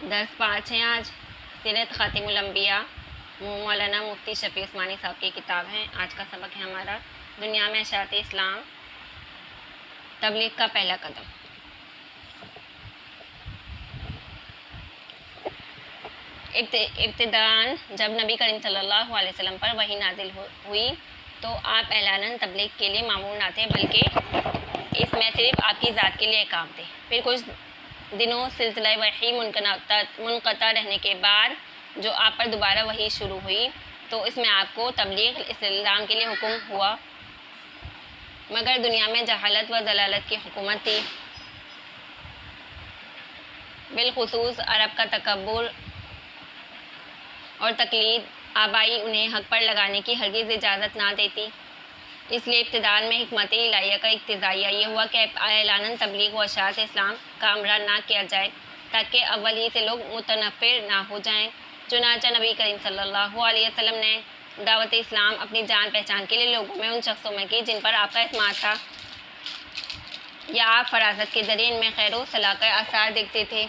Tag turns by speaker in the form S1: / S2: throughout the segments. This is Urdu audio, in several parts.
S1: درس 5 ہیں آج، سیرت خاتم الانبیاء، مولانا مفتی شفیع عثمانی صاحب کی کتاب ہے۔ آج کا سبق ہے ہمارا دنیا میں اشاعت اسلام، تبلیغ کا پہلا قدم۔ ابتداً جب نبی کریم صلی اللہ علیہ وسلم پر وحی نازل ہوئی تو آپ اعلاناً تبلیغ کے لیے مامور نہ تھے، بلکہ اس میں صرف آپ کی ذات کے لیے کام تھے۔ پھر کچھ دنوں سلسلہ وحی منقطع رہنے کے بعد جو آپ پر دوبارہ وحی شروع ہوئی تو اس میں آپ کو تبلیغ اسلام کے لیے حکم ہوا، مگر دنیا میں جہالت و ضلالت کی حکومت تھی، بالخصوص عرب کا تکبر اور تقلید آبائی انہیں حق پر لگانے کی ہرگز اجازت نہ دیتی۔ اس لیے ابتداء میں حکمت الہیہ کا اقتضایہ یہ ہوا کہ اعلاناً تبلیغ و اشاعت اسلام کا امر نہ کیا جائے تاکہ اول ہی سے لوگ متنفر نہ ہو جائیں۔ چنانچہ نبی کریم صلی اللہ علیہ وسلم نے دعوت اسلام اپنی جان پہچان کے لیے لوگوں میں ان شخصوں میں کی جن پر آپ کا اعتماد تھا یا آپ فراست کے ذریعے ان میں خیر و صلاح کے آثار دیکھتے تھے۔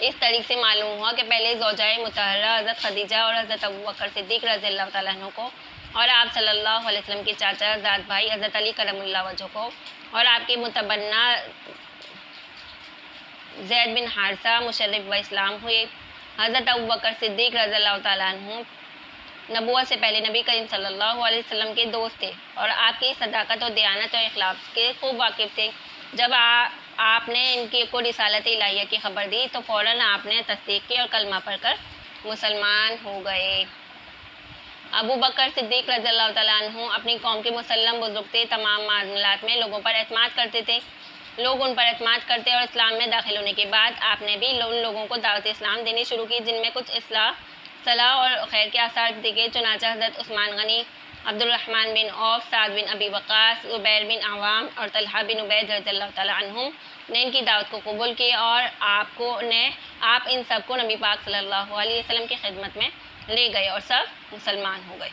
S1: اس طریق سے معلوم ہوا کہ پہلے زوجہ مطہرہ حضرت خدیجہ اور حضرت ابوبکر صدیق رضی اللہ تعالیٰ عنہ کو، اور آپ صلی اللہ علیہ وسلم کے چاچا زاد بھائی حضرت علی کرم اللہ وجہہ کو، اور آپ کے متبنہ زید بن حارثہ مشرف و اسلام ہوئے۔ حضرت ابوبکر صدیق رضی اللہ تعالیٰ عنہ نبوت سے پہلے نبی کریم صلی اللہ علیہ وسلم کے دوست تھے اور آپ کی صداقت اور دیانت اور اخلاص کے خوب واقف تھے۔ جب آپ نے ان کو رسالت الہیہ کی خبر دی تو فوراً آپ نے تصدیق کی اور کلمہ پڑھ کر مسلمان ہو گئے۔ ابو بکر صدیق رضی اللہ تعالیٰ عنہ اپنی قوم کے مسلم بزرگ تھے، تمام معاملات میں لوگوں پر اعتماد کرتے تھے، لوگ ان پر اعتماد کرتے، اور اسلام میں داخل ہونے کے بعد آپ نے بھی ان لوگوں کو دعوت اسلام دینی شروع کی جن میں کچھ صلاح اور خیر کے آثار دیکھے۔ چنانچہ حضرت عثمان غنی، عبد الرحمن بن عوف، سعد بن ابی وقاص، زبیر بن عوام اور طلحہ بن عبید رضی اللہ تعالیٰ عنہم نے ان کی دعوت کو قبول کی اور آپ ان سب کو نبی پاک صلی اللہ علیہ وسلم کی خدمت میں لے گئے اور سب مسلمان ہو گئے۔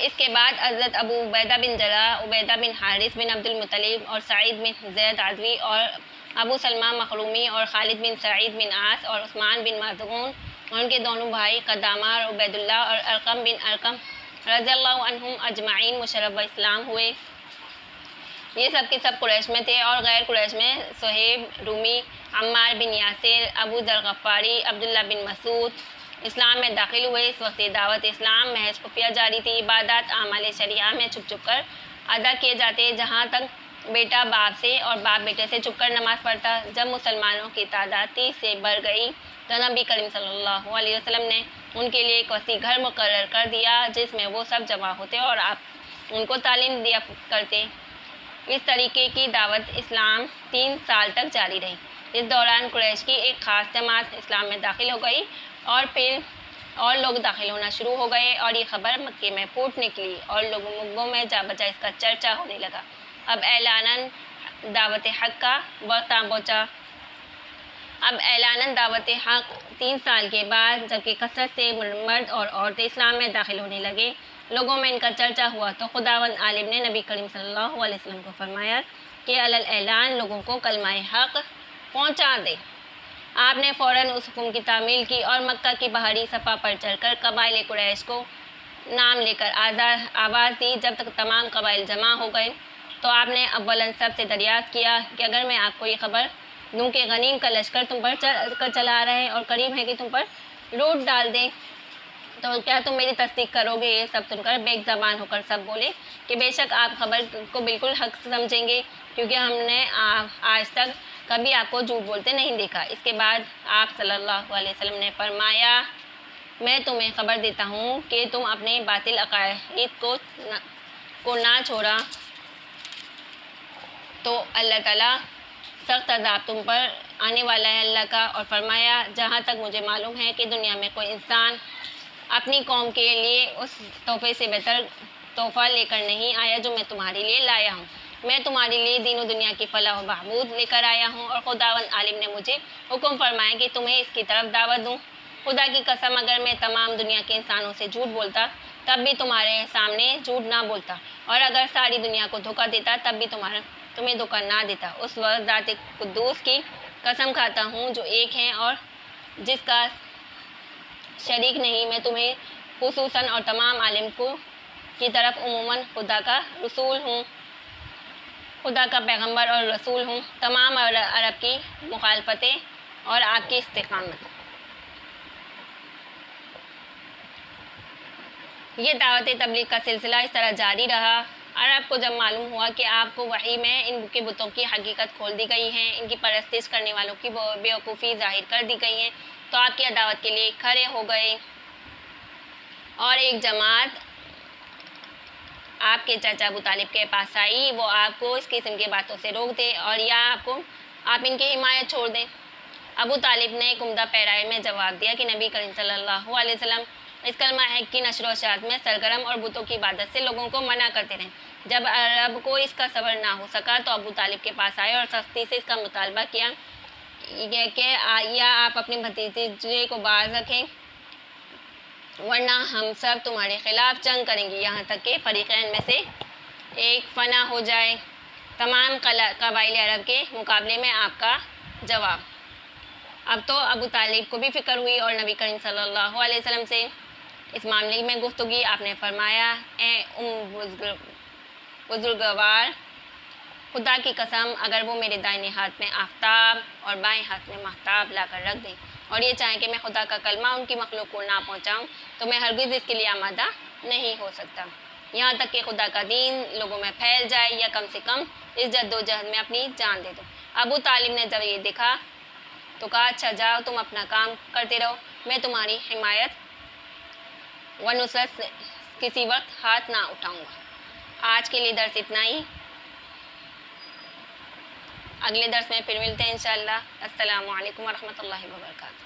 S1: اس کے بعد حضرت ابو عبیدہ بن جراح، عبیدہ بن حارث بن عبد المطلب اور سعید بن زید عدوی اور ابو سلمہ مخرومی اور خالد بن سعید بن عاص اور عثمان بن مظعون اور ان کے دونوں بھائی قدامہ اور عبید اللہ اور ارقم بن ارقم رضی اللہ عنہم اجمعین مشرف و اسلام ہوئے۔ یہ سب کے سب قریش میں تھے، اور غیر قریش میں صہیب رومی، عمار بن یاسر، ابو ذر غفاری، عبداللہ بن مسعود اسلام میں داخل ہوئے۔ اس وقت دعوت اسلام محض خفیہ جاری تھی، عبادات اعمال شرعیہ میں چھپ چھپ کر ادا کیے جاتے، جہاں تک بیٹا باپ سے اور باپ بیٹے سے چھپ کر نماز پڑھتا۔ جب مسلمانوں کی تعداد 30 سے بڑھ گئی تو نبی کریم صلی اللہ علیہ وسلم نے ان کے لیے ایک وسیع گھر مقرر کر دیا جس میں وہ سب جمع ہوتے اور آپ ان کو تعلیم دیا کرتے۔ اس طریقے کی دعوت اسلام 3 سال تک جاری رہی۔ اس دوران قریش کی ایک خاص جماعت اسلام میں داخل ہو گئی اور پھر اور لوگ داخل ہونا شروع ہو گئے، اور یہ خبر مکے میں پھوٹ نکلی اور لوگوں میں جا بجا اس کا چرچا ہونے لگا۔ اب اعلاناً دعوت حق کا وقت آ پہنچا۔ اب اعلاناً دعوت حق 3 سال کے بعد جبکہ کثرت سے مرد اور عورتیں اسلام میں داخل ہونے لگے، لوگوں میں ان کا چرچا ہوا تو خداوند عالم نے نبی کریم صلی اللہ علیہ وسلم کو فرمایا کہ اعلان لوگوں کو کلمہ حق پہنچا دے۔ آپ نے فوراً اس حکم کی تعمیل کی اور مکہ کی باہری صفحہ پر چڑھ کر قبائل قریش کو نام لے کر آواز دی۔ جب تک تمام قبائل جمع ہو گئے تو آپ نے اولاً سب سے دریافت کیا کہ اگر میں آپ کو یہ خبر دوں کہ غنیم کا لشکر تم پر چلا رہے اور قریب ہے کہ تم پر لوٹ ڈال دیں تو کیا تم میری تصدیق کرو گے؟ یہ سب سن کر بیک زبان ہو کر سب بولے کہ بے شک آپ خبر کو بالکل حق سمجھیں گے، کیونکہ ہم نے آج تک کبھی آپ کو جھوٹ بولتے نہیں دیکھا۔ اس کے بعد آپ صلی اللہ علیہ وسلم نے فرمایا، میں تمہیں خبر دیتا ہوں کہ تم اپنے باطل عقائد کو نہ چھوڑا تو اللہ تعالیٰ سخت عذاب تم پر آنے والا ہے اللہ کا، اور فرمایا جہاں تک مجھے معلوم ہے کہ دنیا میں کوئی انسان اپنی قوم کے لیے اس تحفے سے بہتر تحفہ لے کر نہیں آیا جو میں تمہارے لیے لایا ہوں۔ میں تمہارے لیے دین و دنیا کی فلاح و بہبود لے کر آیا ہوں، اور خداوند عالم نے مجھے حکم فرمایا کہ تمہیں اس کی طرف دعوت دوں۔ خدا کی قسم اگر میں تمام دنیا کے انسانوں سے جھوٹ بولتا تب بھی تمہارے سامنے جھوٹ نہ بولتا، اور اگر ساری دنیا کو دھوکہ دیتا تب بھی تمہیں دھوکہ نہ دیتا۔ اس وقت ذات قدوس کی قسم کھاتا ہوں جو ایک ہے اور جس کا شریک نہیں، میں تمہیں خصوصاً اور تمام عالم کو کی طرف عموماً خدا کا رسول ہوں، خدا کا پیغمبر اور رسول ہوں۔ تمام عرب کی مخالفتیں اور آپ کی استقامت۔ یہ دعوت تبلیغ کا سلسلہ اس طرح جاری رہا۔ عرب کو جب معلوم ہوا کہ آپ کو وحی میں ان کے بتوں کی حقیقت کھول دی گئی ہے، ان کی پرستش کرنے والوں کی بیوقوفی ظاہر کر دی گئی ہے، تو آپ کی عداوت کے لیے کھڑے ہو گئے، اور ایک جماعت آپ کے چچا ابو طالب کے پاس آئی، وہ آپ کو اس قسم کی باتوں سے روک دے اور یا آپ ان کی حمایت چھوڑ دیں۔ ابو طالب نے ایک عمدہ پیرائی میں جواب دیا کہ نبی کریم صلی اللہ علیہ وسلم اس کلمہ حق کی نشر و اشاعت میں سرگرم اور بتوں کی عبادت سے لوگوں کو منع کرتے رہے۔ جب عرب کو اس کا صبر نہ ہو سکا تو ابو طالب کے پاس آئے اور سختی سے اس کا مطالبہ کیا کہ یا آپ اپنے بھتیجے کو باز رکھیں، ورنہ ہم سب تمہارے خلاف جنگ کریں گے، یہاں تک کہ فریقین میں سے ایک فنا ہو جائے۔ تمام قبائل عرب کے مقابلے میں آپ کا جواب۔ اب تو ابو طالب کو بھی فکر ہوئی اور نبی کریم صلی اللہ علیہ وسلم سے اس معاملے میں گفتگو۔ آپ نے فرمایا، اے بزرگوار، خدا کی قسم اگر وہ میرے دائیں ہاتھ میں آفتاب اور بائیں ہاتھ میں مہتاب لا کر رکھ دیں اور یہ چاہیں کہ میں خدا کا کلمہ ان کی مخلوق کو نہ پہنچاؤں تو میں ہرگز اس کے لیے آمادہ نہیں ہو سکتا، یہاں تک کہ خدا کا دین لوگوں میں پھیل جائے یا کم سے کم اس جدوجہد میں اپنی جان دے دو۔ ابو طالب نے جب یہ دیکھا تو کہا، اچھا جاؤ، تم اپنا کام کرتے رہو، میں تمہاری حمایت و نصرت سے کسی وقت ہاتھ نہ اٹھاؤں گا۔ آج کے لیے درس اتنا ہی، اگلے درس میں پھر ملتے ہیں انشاءاللہ۔ السلام علیکم ورحمۃ اللہ وبرکاتہ۔